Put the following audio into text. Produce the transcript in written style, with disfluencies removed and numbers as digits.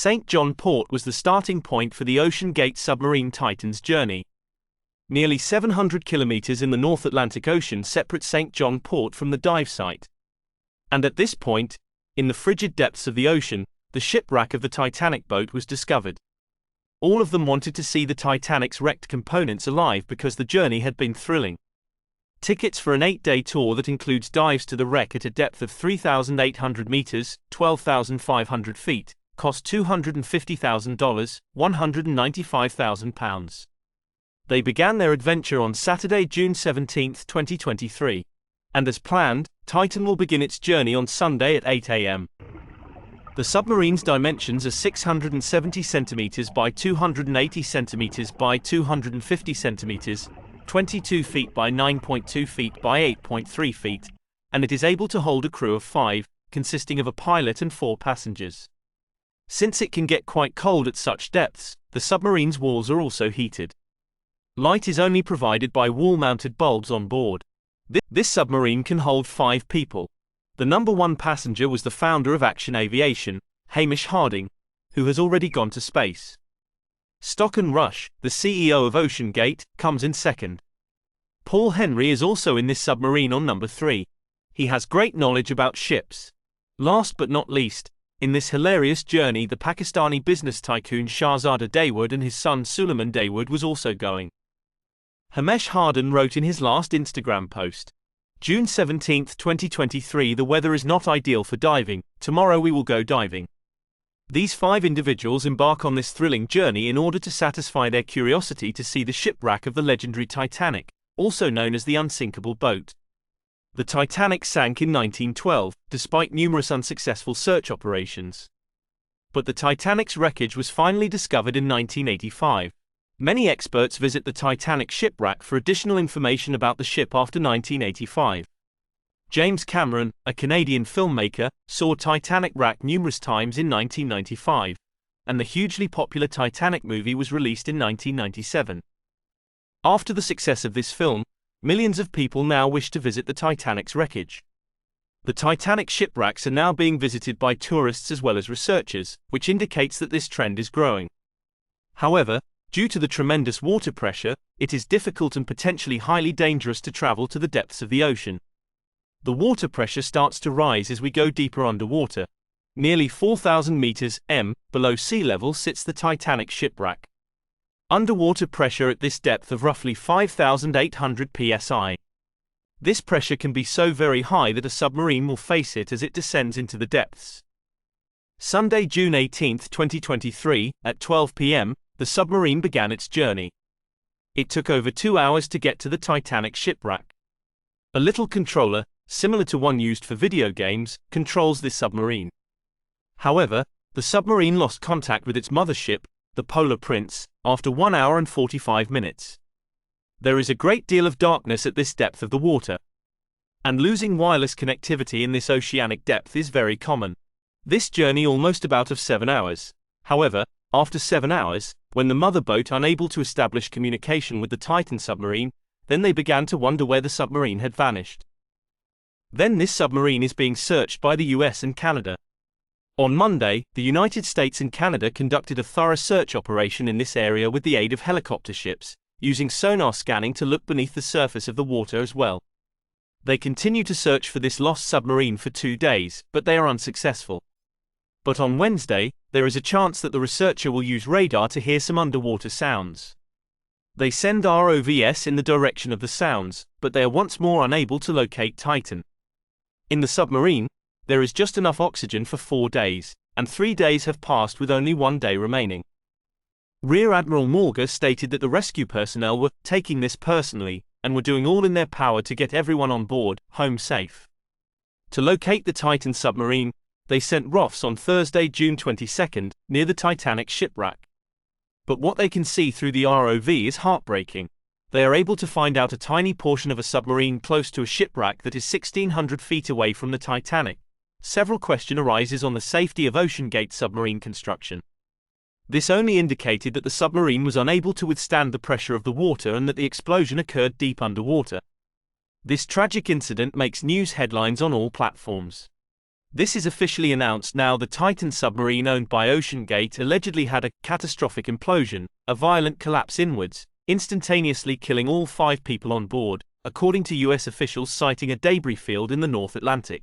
St. John Port was the starting point for the Oceangate submarine Titan's journey. Nearly 700 kilometers in the North Atlantic Ocean separate St. John Port from the dive site. And at this point, in the frigid depths of the ocean, the shipwreck of the Titanic boat was discovered. All of them wanted to see the Titanic's wrecked components alive because the journey had been thrilling. Tickets for an 8-day tour that includes dives to the wreck at a depth of 3,800 meters, 12,500 feet, cost $250,000, £195,000. They began their adventure on Saturday, June 17, 2023. And as planned, Titan will begin its journey on Sunday at 8 a.m. The submarine's dimensions are 670 centimeters by 280 centimeters by 250 centimeters, 22 feet by 9.2 feet by 8.3 feet, and it is able to hold a crew of 5, consisting of a pilot and 4 passengers. Since it can get quite cold at such depths, the submarine's walls are also heated. Light is only provided by wall-mounted bulbs on board. This submarine can hold 5 people. The number 1 passenger was the founder of Action Aviation, Hamish Harding, who has already gone to space. Stockton Rush, the CEO of Oceangate, comes in second. Paul Henry is also in this submarine on number 3. He has great knowledge about ships. Last but not least, in this hilarious journey, the Pakistani business tycoon Shahzada Dawood and his son Suleiman Dawood was also going. Hamish Harding wrote in his last Instagram post, June 17, 2023, the weather is not ideal for diving, tomorrow we will go diving. These 5 individuals embark on this thrilling journey in order to satisfy their curiosity to see the shipwreck of the legendary Titanic, also known as the unsinkable boat. The Titanic sank in 1912, despite numerous unsuccessful search operations. But the Titanic's wreckage was finally discovered in 1985. Many experts visit the Titanic shipwreck for additional information about the ship after 1985. James Cameron, a Canadian filmmaker, saw Titanic wreck numerous times in 1995, and the hugely popular Titanic movie was released in 1997. After the success of this film, millions of people now wish to visit the Titanic's wreckage. The Titanic shipwrecks are now being visited by tourists as well as researchers, which indicates that this trend is growing. However, due to the tremendous water pressure, it is difficult and potentially highly dangerous to travel to the depths of the ocean. The water pressure starts to rise as we go deeper underwater. Nearly 4,000 meters below sea level sits the Titanic shipwreck. Underwater pressure at this depth of roughly 5,800 psi. This pressure can be so very high that a submarine will face it as it descends into the depths. Sunday, June 18, 2023, at 12 p.m., the submarine began its journey. It took over 2 hours to get to the Titanic shipwreck. A little controller, similar to one used for video games, controls this submarine. However, the submarine lost contact with its mothership, the Polar Prince, after 1 hour and 45 minutes. There is a great deal of darkness at this depth of the water. And losing wireless connectivity in this oceanic depth is very common. This journey almost about of 7 hours. However, after 7 hours, when the mother boat unable to establish communication with the Titan submarine, then they began to wonder where the submarine had vanished. Then this submarine is being searched by the US and Canada. On Monday, the United States and Canada conducted a thorough search operation in this area with the aid of helicopter ships, using sonar scanning to look beneath the surface of the water as well. They continue to search for this lost submarine for 2 days, but they are unsuccessful. But on Wednesday, there is a chance that the researcher will use radar to hear some underwater sounds. They send ROVs in the direction of the sounds, but they are once more unable to locate Titan. In the submarine, there is just enough oxygen for 4 days, and 3 days have passed with only 1 day remaining. Rear Admiral Morga stated that the rescue personnel were taking this personally, and were doing all in their power to get everyone on board, home safe. To locate the Titan submarine, they sent ROVs on Thursday, June 22, near the Titanic shipwreck. But what they can see through the ROV is heartbreaking. They are able to find out a tiny portion of a submarine close to a shipwreck that is 1,600 feet away from the Titanic. Several questions arises on the safety of Oceangate submarine construction. This only indicated that the submarine was unable to withstand the pressure of the water and that the explosion occurred deep underwater. This tragic incident makes news headlines on all platforms. This is officially announced now. The Titan submarine owned by Oceangate allegedly had a catastrophic implosion, a violent collapse inwards, instantaneously killing all 5 people on board, according to U.S. officials citing a debris field in the North Atlantic.